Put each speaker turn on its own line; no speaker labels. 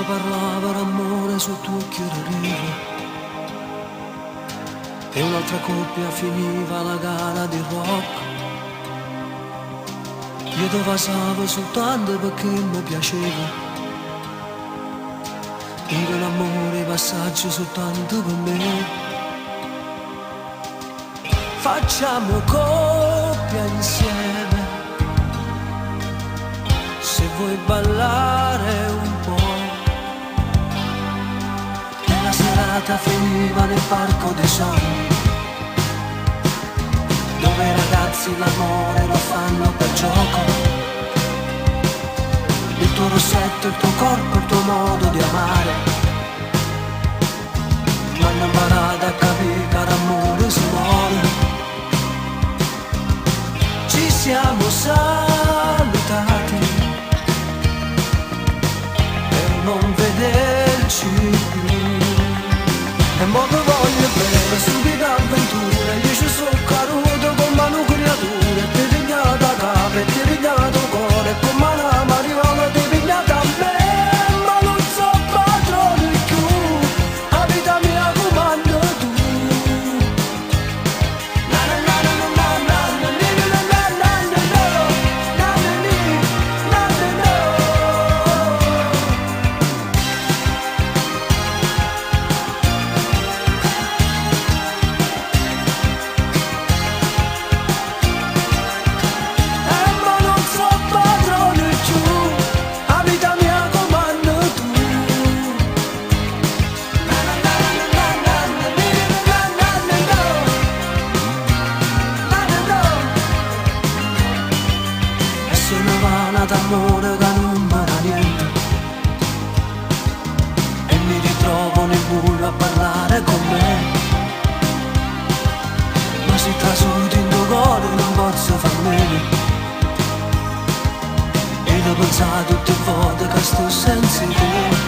parlava d'amore sotto occhio riva e un'altra coppia finiva la gara di rock. Io ti passavo soltanto perché mi piaceva, era l'amore passaggio soltanto per me. Facciamo coppia insieme, se vuoi ballare un po'. E la serata finiva nel parco dei sogni, dove i ragazzi l'amore lo fanno per gioco. Il tuo rossetto, il tuo corpo, il tuo modo di amare m'hanno imparato a capire che l'amore si muore. Ci siamo salutati per non vederci più, e mo che voglio bene, stupide avventure. Io ci sono caduto come una creatura, ti pigliata a capo e ti pigliato cuore, come una mariola ti pigliata a me. Ma non so padrone più, la vita mia comando tu. Na na na na na na na na na na na na na na na. Ma non so padrone più, la vita mia comando tu. Na na na na na na na na na na na. E se ne va una d'amore che non me ne niente, e mi ritrovo nel buio a parlare con me. Ma si trasuti in tuo cuore non posso far meno, e da pensare tutte le volte che sto senza te.